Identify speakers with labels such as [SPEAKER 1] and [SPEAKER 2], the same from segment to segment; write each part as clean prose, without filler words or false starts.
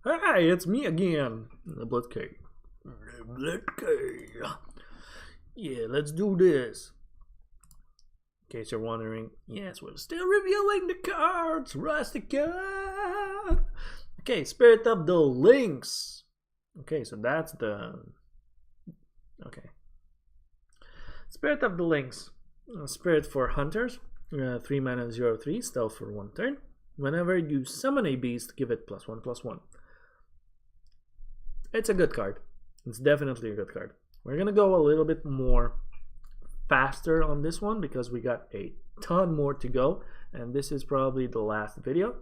[SPEAKER 1] Hi, it's me again, NibletK. NibletK. Yeah, let's do this. In case you're wondering, yes, we're still reviewing the cards. Rastakhan. Okay, Spirit of the Lynx. Okay, so that's the... Okay. Spirit of the Lynx. Spirit for Hunters. 3 mana, 0/3, stealth for 1 turn. Whenever you summon a beast, give it +1/+1. It's a good card. It's definitely a good card. We're gonna go a little bit more faster on this one because we got a ton more to go, and this is probably the last video,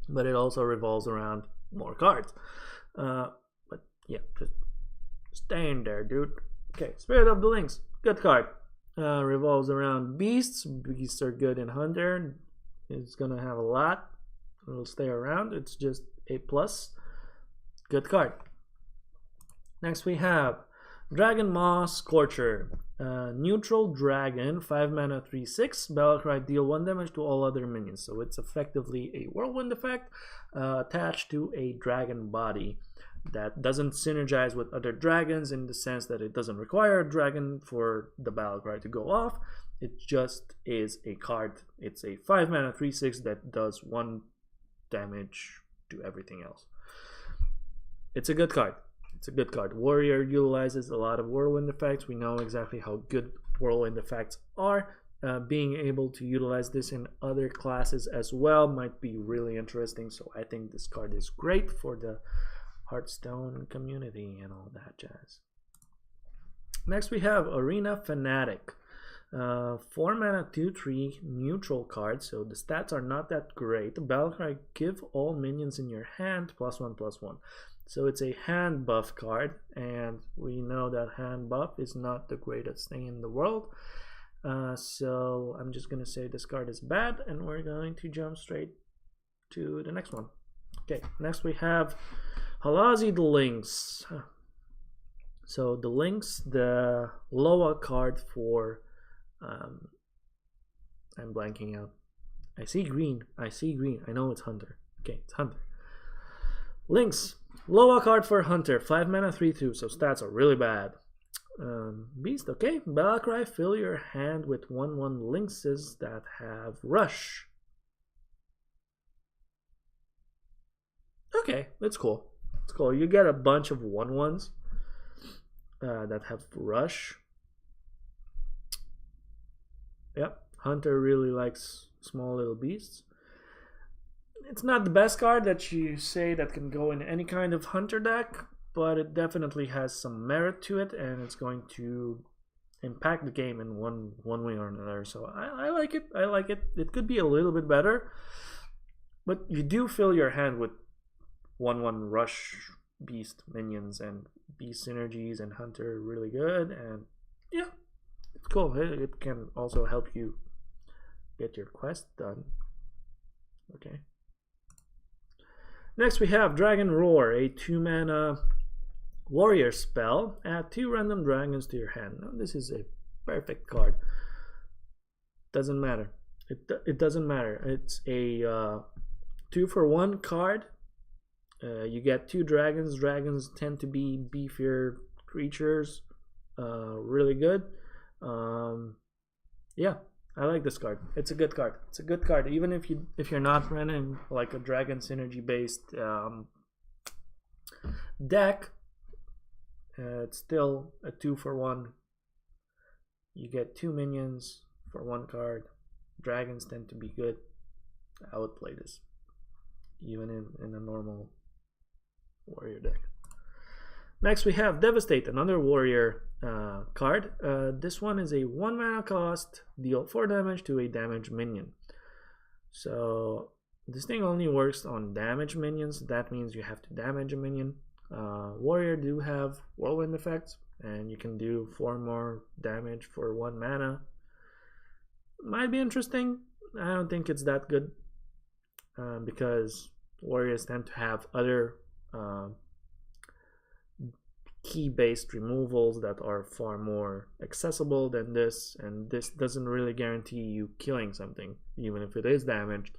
[SPEAKER 1] but it also revolves around more cards. But yeah, just staying there, dude. Okay, Spirit of the Lynx, good card. Revolves around beasts. Beasts are good in Hunter. It's gonna have a lot. It'll stay around. It's just a plus. Good card. Next we have Dragon Maw Scorcher. Neutral dragon, 5 mana, 3/6. Battlecry, deal 1 damage to all other minions. So it's effectively a whirlwind effect attached to a dragon body that doesn't synergize with other dragons in the sense that it doesn't require a dragon for the Battlecry to go off. It just is a card. It's a 5 mana, 3/6 that does 1 damage to everything else. It's a good card. It's a good card. Warrior utilizes a lot of whirlwind effects. We know exactly how good whirlwind effects are. Being able to utilize this in other classes as well might be really interesting. So I think this card is great for the Hearthstone community and all that jazz. Next we have Arena Fanatic. 4 mana, 2/3 neutral card. So the stats are not that great. Battlecry, give all minions in your hand +1/+1. So it's a hand buff card, and we know that hand buff is not the greatest thing in the world. So I'm just going to say this card is bad, and we're going to jump straight to the next one. Okay, next we have Halazi the Lynx. So the Lynx, the Loa card for... I'm blanking out. I see green. I know it's Hunter. Okay, it's Hunter. Lynx. Loa card for Hunter, 5 mana, 3/2, so stats are really bad. Beast, okay. Battlecry, fill your hand with 1/1 lynxes that have rush. Okay, that's cool. It's cool. You get a bunch of 1/1s that have rush. Yep, Hunter really likes small little beasts. It's not the best card that you say that can go in any kind of Hunter deck, but it definitely has some merit to it, and it's going to impact the game in one way or another. So I like it. I like it. It could be a little bit better, but you do fill your hand with 1/1 rush beast minions, and beast synergies and Hunter really good, and yeah, it's cool. It can also help you get your quest done. Okay. Next we have Dragon Roar, a 2 mana warrior spell. Add 2 random dragons to your hand. Now this is a perfect card. Doesn't matter. It doesn't matter. It's a 2-for-1 card. You get 2 dragons. Dragons tend to be beefier creatures. Really good. Yeah. I like this card. It's a good card. It's a good card. Even if you're not running like a dragon synergy based deck, it's still a 2-for-1. You get 2 minions for 1 card. Dragons tend to be good. I would play this even in a normal warrior deck. Next we have Devastate, another warrior card. This one is a 1 mana cost, deal 4 damage to a damaged minion. So this thing only works on damaged minions. That means you have to damage a minion. Warrior do have whirlwind effects, and you can do 4 more damage for 1 mana. Might be interesting. I don't think it's that good because warriors tend to have other key-based removals that are far more accessible than this, and this doesn't really guarantee you killing something, even if it is damaged.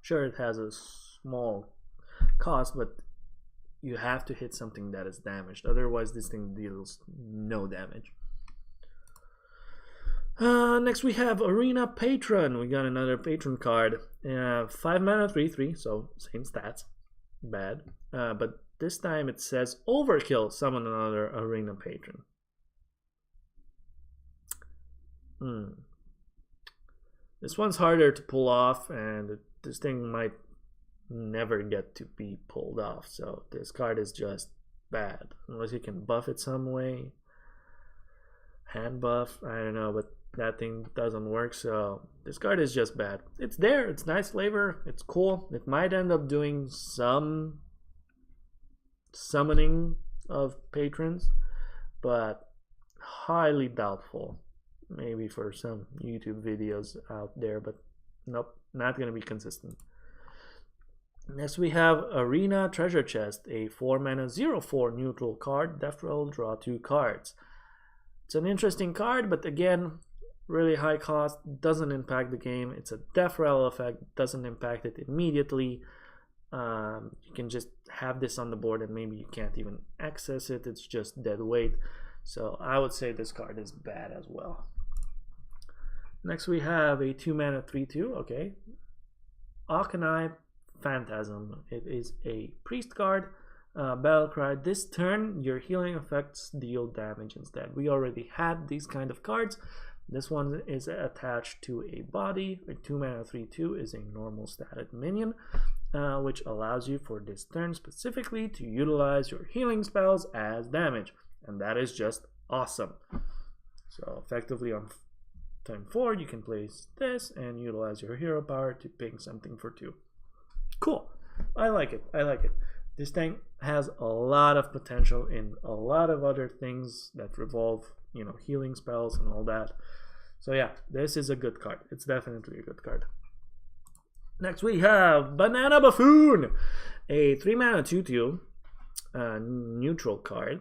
[SPEAKER 1] Sure, it has a small cost, but you have to hit something that is damaged. Otherwise, this thing deals no damage. Next we have Arena Patron. We got another Patron card. 5 mana, 3/3, so same stats. Bad. But this time it says Overkill, summon another Arena Patron. This one's harder to pull off, and this thing might never get to be pulled off. So this card is just bad. Unless you can buff it some way. Hand buff, I don't know, but that thing doesn't work, so this card is just bad. It's there, it's nice flavor, it's cool. It might end up doing some summoning of patrons, but highly doubtful. Maybe for some YouTube videos out there, but nope, not gonna be consistent. Next we have Arena Treasure Chest, a 4 mana 0/4 neutral card. Death roll, draw 2 cards. It's an interesting card, but again, really high cost, doesn't impact the game. It's a death rattle effect, doesn't impact it immediately. You can just have this on the board and maybe you can't even access it. It's just dead weight. So I would say this card is bad as well. Next we have a 2 mana 3/2, okay. Canipe Phantasm. It is a priest card. Battle cry. This turn, your healing effects deal damage instead. We already had these kind of cards. This one is attached to a body. A 2 mana 3/2 is a normal static minion, which allows you for this turn specifically to utilize your healing spells as damage, and that is just awesome. So effectively on turn 4, you can place this and utilize your hero power to ping something for 2. Cool. I like it. I like it. This thing has a lot of potential in a lot of other things that revolve, you know, healing spells and all that. So yeah, this is a good card. It's definitely a good card. Next we have Banana Buffoon, a 3 mana 2/2 neutral card.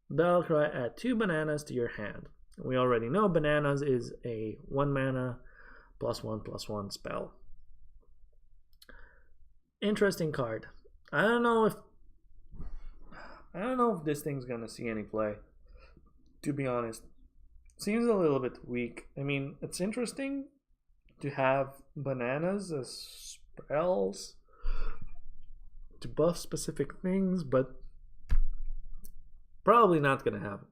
[SPEAKER 1] Battle cry, add 2 bananas to your hand. We already know bananas is a 1 mana +1/+1 spell. Interesting card. I don't know if this thing's gonna see any play, to be honest. Seems a little bit weak. I mean, it's interesting to have bananas as spells to buff specific things, but probably not gonna happen.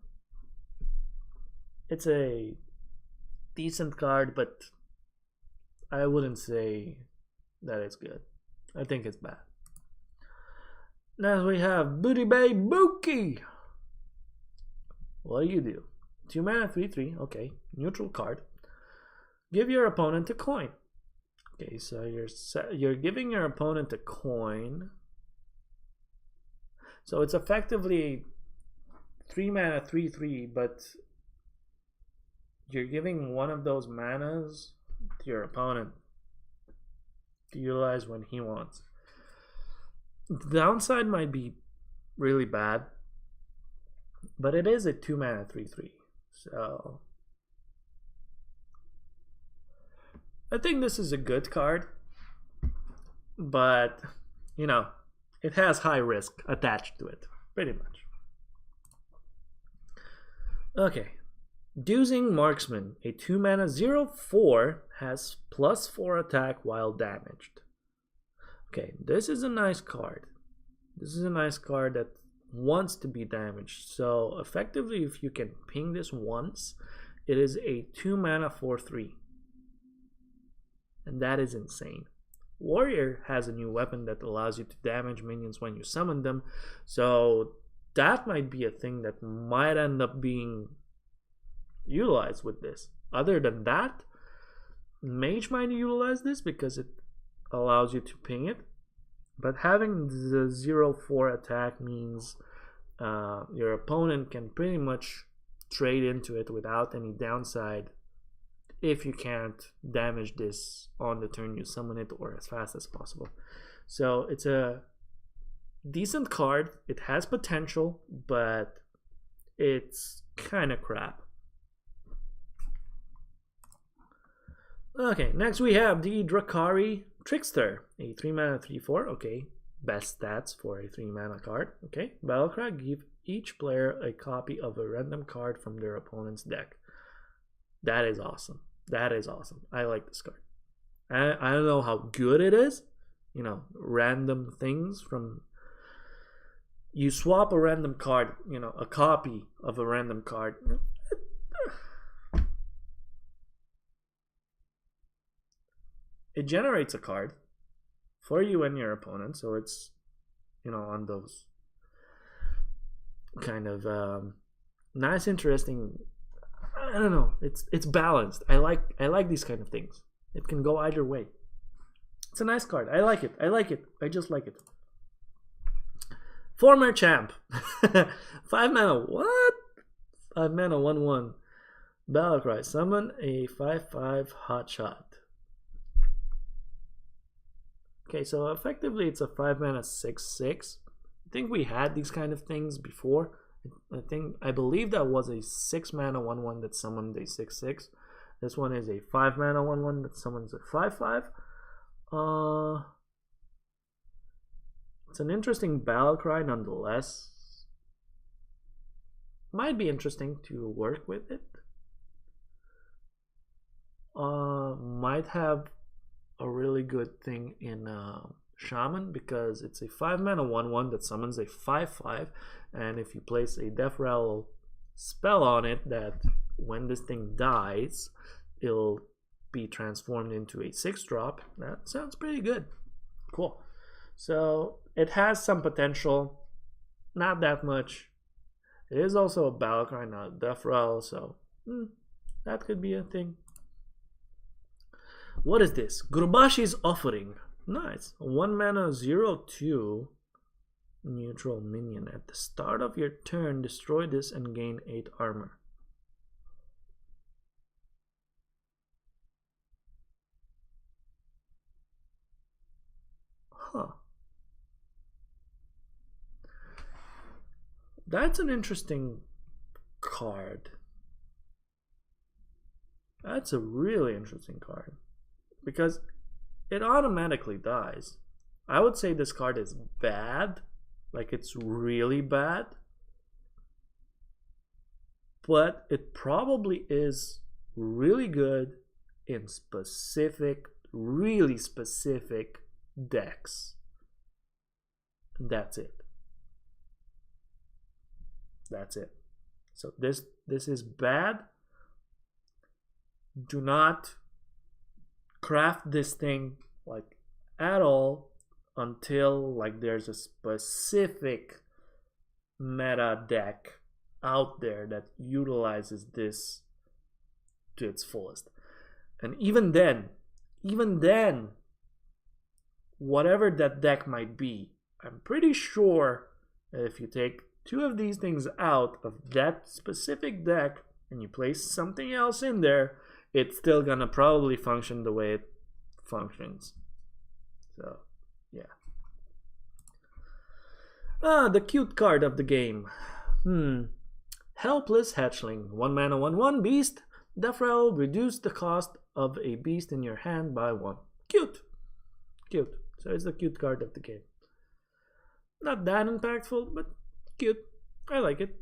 [SPEAKER 1] It's a decent card, but I wouldn't say that it's good. I think it's bad. Now we have Booty Bay Buki. What do? 2 mana 3/3, okay, neutral card. Give your opponent a coin. Okay, so you're giving your opponent a coin. So it's effectively 3 mana 3/3, but you're giving one of those manas to your opponent to utilize when he wants. The downside might be really bad, but it is a 2 mana 3/3, so I think this is a good card, but you know, it has high risk attached to it, pretty much. Okay, Dusing Marksmen, a 2 mana 0/4 has +4 attack while damaged. Okay, this is a nice card. This is a nice card that wants to be damaged. So effectively, if you can ping this once, it is a 2 mana 4/3. And that is insane. Warrior has a new weapon that allows you to damage minions when you summon them. So that might be a thing that might end up being utilized with this. Other than that, Mage might utilize this because it allows you to ping it, but having the 0/4 attack means your opponent can pretty much trade into it without any downside if you can't damage this on the turn you summon it or as fast as possible. So it's a decent card. It has potential, but it's kind of crap. Okay, next we have Diedrich Trickster, a 3 mana 3/4. Okay, best stats for a 3 mana card. Okay, Battlecry, give each player a copy of a random card from their opponent's deck. That is awesome. That is awesome. I like this card. I don't know how good it is. You know, random things from... You swap a random card, you know, a copy of a random card. It generates a card for you and your opponent, so it's, you know, on those kind of nice, interesting. I don't know. It's balanced. I like these kind of things. It can go either way. It's a nice card. I like it. I like it. I just like it. Former champ. 5 mana. What? 5 mana 1/1. Battlecry. Summon a 5/5 hotshot. Okay, so effectively it's a 5 mana 6/6. I think we had these kind of things before. I believe that was a 6 mana 1/1 that summoned a 6/6. This one is a 5 mana 1/1 that summons a 5/5. It's an interesting Battlecry nonetheless. Might be interesting to work with it. Might have a really good thing in Shaman, because it's a 5 mana 1/1 that summons a 5/5, and if you place a Death Rattle spell on it, that when this thing dies, it'll be transformed into a 6-drop. That sounds pretty good. Cool. So it has some potential, not that much. It is also a Battlecry, not a Death Rattle, so that could be a thing. What is this? Gurbashi's Offering. Nice. 1 mana 0/2 neutral minion. At the start of your turn, destroy this and gain 8 armor. Huh. That's an interesting card. That's a really interesting card, because it automatically dies. I would say this card is bad, like it's really bad, but it probably is really good in specific, really specific decks. That's it. That's it. So this is bad. Do not craft this thing like at all until like there's a specific meta deck out there that utilizes this to its fullest. And even then, whatever that deck might be, I'm pretty sure that if you take 2 of these things out of that specific deck and you place something else in there, it's still gonna probably function the way it functions. So, yeah. The cute card of the game. Helpless Hatchling. 1 mana 1/1 beast. Death Rattle, reduce the cost of a beast in your hand by 1. Cute. Cute. So it's the cute card of the game. Not that impactful, but cute. I like it.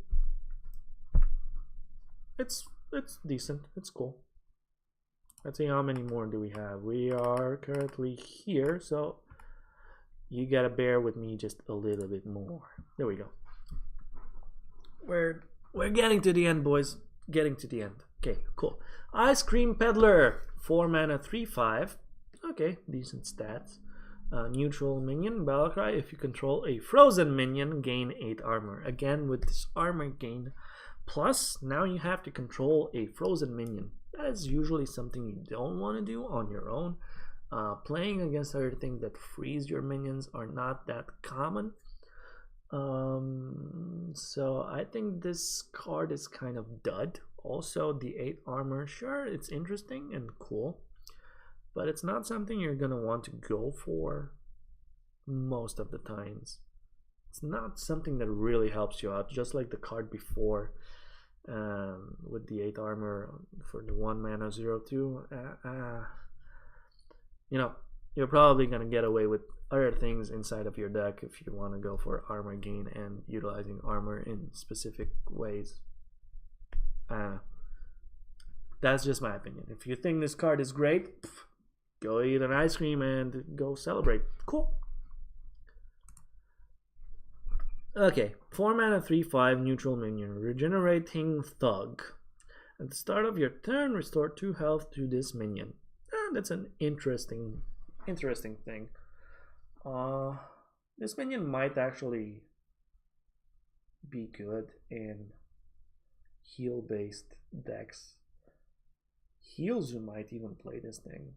[SPEAKER 1] It's decent. It's cool. Let's see, how many more do we have? We are currently here, so you gotta bear with me just a little bit more. There we go. We're getting to the end, boys. Getting to the end. Okay, cool. Ice Cream Peddler. 4 mana 3/5. Okay, decent stats. Neutral minion. Battlecry. If you control a frozen minion, gain 8 armor. Again, with this armor gain plus, now you have to control a frozen minion. That is usually something you don't want to do on your own. Playing against other things that freeze your minions are not that common. So I think this card is kind of dud. Also, the 8 armor, sure, it's interesting and cool, but it's not something you're gonna want to go for most of the times. It's not something that really helps you out, just like the card before with the 8 armor for the 1 mana 0/2. You know, you're probably going to get away with other things inside of your deck if you want to go for armor gain and utilizing armor in specific ways. That's just my opinion. If you think this card is great, go eat an ice cream and go celebrate. Cool. Okay, 4 mana 3/5 neutral minion, regenerating thug. At the start of your turn, restore 2 health to this minion. That's an interesting thing. This minion might actually be good in heal-based decks. Heals, you might even play this thing.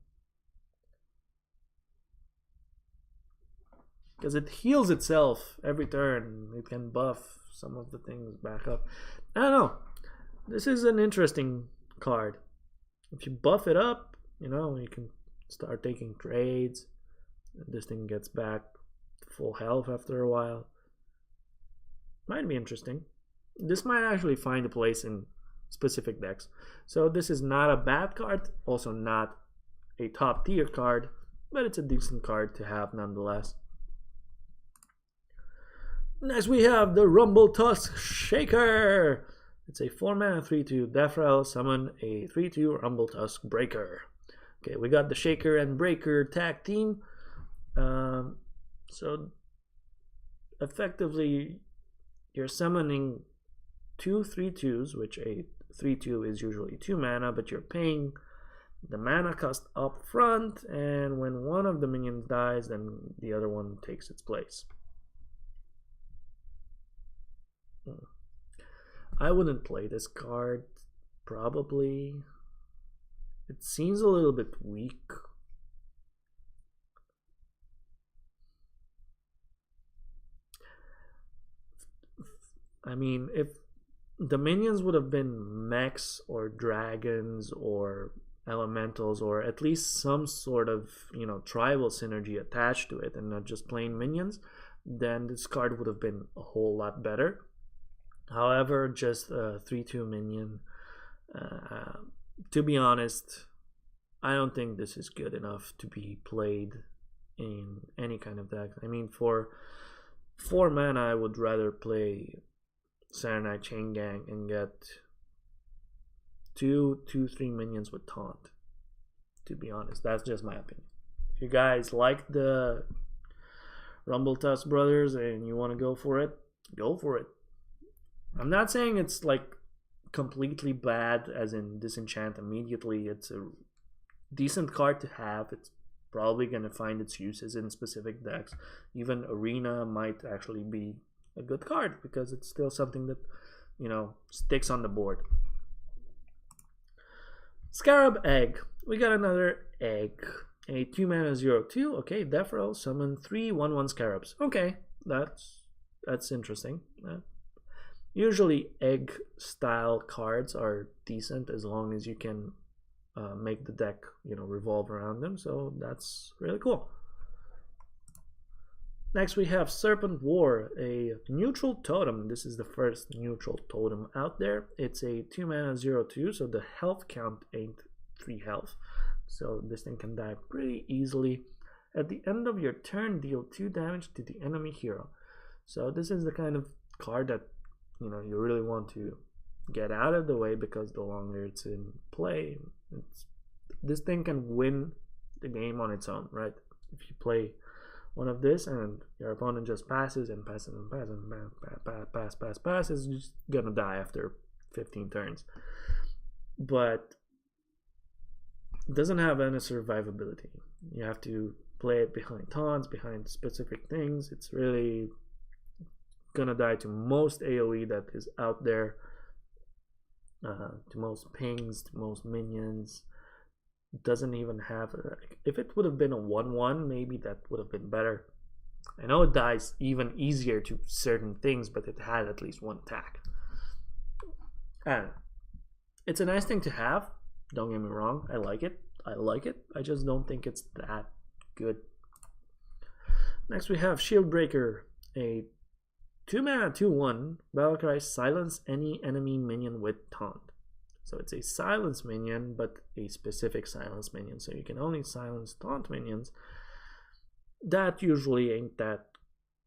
[SPEAKER 1] Because it heals itself every turn. It can buff some of the things back up. I don't know. This is an interesting card. If you buff it up, you know, you can start taking trades. This thing gets back full health after a while. Might be interesting. This might actually find a place in specific decks. So this is not a bad card, also not a top tier card, but it's a decent card to have nonetheless. Next we have the Rumble Tusk Shaker. It's a 4 mana 3/2 Death summon a 3/2 Rumble Tusk Breaker. Okay, we got the Shaker and Breaker tag team. So effectively you're summoning 2 3/2s, which a 3/2 is usually 2 mana, but you're paying the mana cost up front, and when one of the minions dies, then the other one takes its place. I wouldn't play this card, probably. It seems a little bit weak. I mean, if the minions would have been mechs or dragons or elementals, or at least some sort of, you know, tribal synergy attached to it and not just plain minions, then this card would have been a whole lot better. However, just a 3/2 minion, to be honest, I don't think this is good enough to be played in any kind of deck. I mean, for 4 mana, I would rather play Saturnight Chain Gang and get 2-3 minions with taunt. To be honest, that's just my opinion. If you guys like the Rumble Tusk Brothers and you want to go for it, go for it. I'm not saying it's like completely bad, as in disenchant immediately. It's a decent card to have. It's probably going to find its uses in specific decks. Even Arena might actually be a good card because it's still something that, you know, sticks on the board. Scarab Egg. We got another egg. A 2 mana 0/2. Okay, Death Roll, summon 3 1/1 Scarabs. Okay, that's interesting. Usually egg style cards are decent as long as you can make the deck, you know, revolve around them. So that's really cool. Next we have Serpent War, a neutral totem. This is the first neutral totem out there. It's a 2 mana 0/2, so the health count ain't 3 health. So this thing can die pretty easily. At the end of your turn, deal 2 damage to the enemy hero. So this is the kind of card that, you know, you really want to get out of the way, because the longer it's in play, this thing can win the game on its own, right? If you play one of this and your opponent just passes and passes and passes and passes, you're just gonna die after 15 turns. But it doesn't have any survivability. You have to play it behind taunts, behind specific things. It's really gonna die to most AoE that is out there, to most pings, to most minions. It doesn't even have if it would have been a 1/1, maybe that would have been better. I know it dies even easier to certain things, but it had at least 1 attack. I don't know. It's a nice thing to have, don't get me wrong. I like it. I just don't think it's that good. Next we have Shieldbreaker, a 2 mana 2/1 Battlecry, silence any enemy minion with taunt. So it's a silence minion, but a specific silence minion. So you can only silence taunt minions. That usually ain't that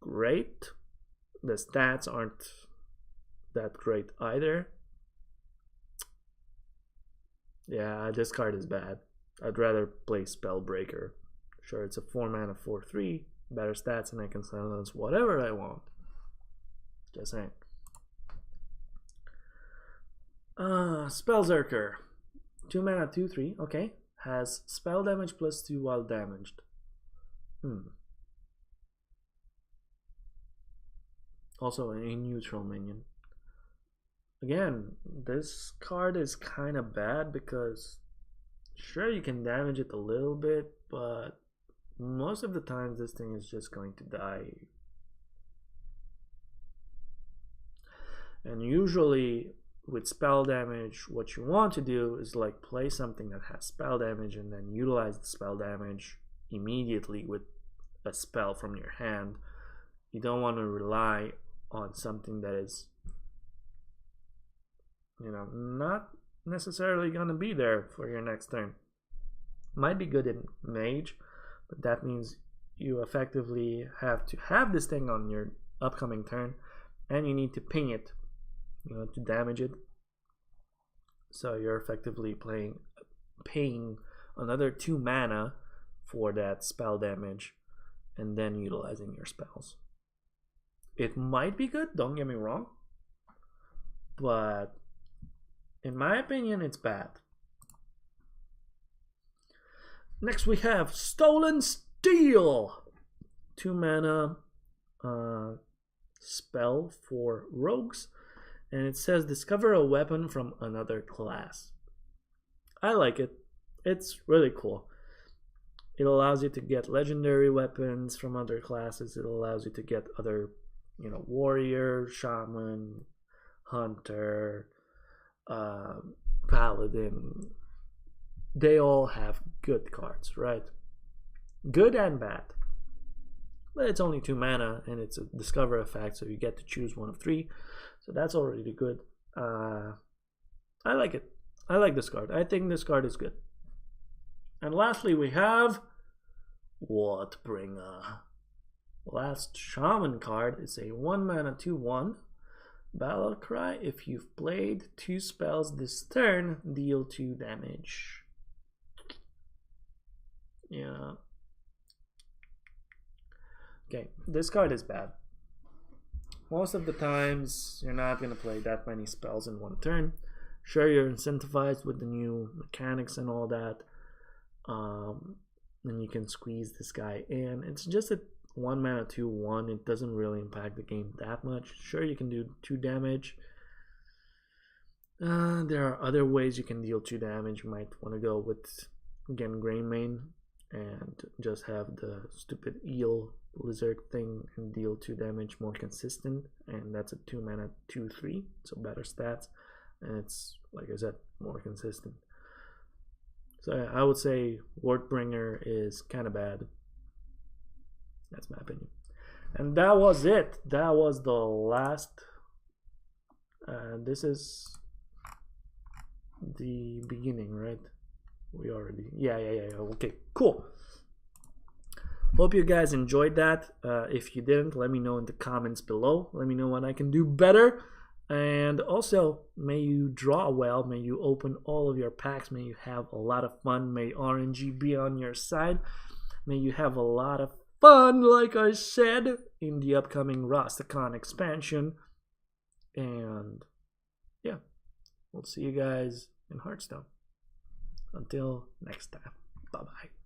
[SPEAKER 1] great. The stats aren't that great either. Yeah, this card is bad. I'd rather play Spellbreaker. Sure, it's a 4 mana 4/3, better stats, and I can silence whatever I want. Just saying. Zurcher, 2 mana 2/3. Okay, has spell damage +2 while damaged. Also a neutral minion. Again, this card is kind of bad because sure you can damage it a little bit, but most of the times this thing is just going to die. And usually with spell damage, what you want to do is like play something that has spell damage and then utilize the spell damage immediately with a spell from your hand. You don't want to rely on something that is, you know, not necessarily going to be there for your next turn. Might be good in Mage, but that means you effectively have to have this thing on your upcoming turn, and you need to ping it, you know, to damage it. So you're effectively paying another 2 mana for that spell damage, and then utilizing your spells. It might be good, don't get me wrong, but in my opinion, it's bad. Next we have Stolen Steel, 2 mana spell for rogues, and it says discover a weapon from another class. I like it. It's really cool. It allows you to get legendary weapons from other classes. It allows you to get other, you know, warrior, shaman, hunter, paladin. They all have good cards, right? Good and bad. But it's only 2 mana and it's a discover effect, so you get to choose one of 3. So that's already good. I like it. I like this card. I think this card is good. And lastly, we have Wardbringer. Last Shaman card is a 1 mana 2/1 battle cry. If you've played 2 spells this turn, deal 2 damage. Yeah. Okay, this card is bad. Most of the times, you're not going to play that many spells in one turn. Sure, you're incentivized with the new mechanics and all that. And you can squeeze this guy in. It's just a 1 mana 2/1. It doesn't really impact the game that much. Sure, you can do 2 damage. There are other ways you can deal 2 damage. You might want to go with, again, Greymane and just have the stupid eel lizard thing and deal 2 damage more consistent. And that's a 2 mana 2/3, so better stats. And it's, like I said, more consistent. So I would say Wardbringer is kind of bad. That's my opinion. And that was it. That was the last. This is the beginning, right? We already. Yeah. Okay, cool. Hope you guys enjoyed that. If you didn't, let me know in the comments below. Let me know what I can do better. And also, may you draw well, may you open all of your packs, may you have a lot of fun, may RNG be on your side, may you have a lot of fun, like I said, in the upcoming Rastakhan expansion. And yeah, we'll see you guys in Hearthstone. Until next time, bye-bye.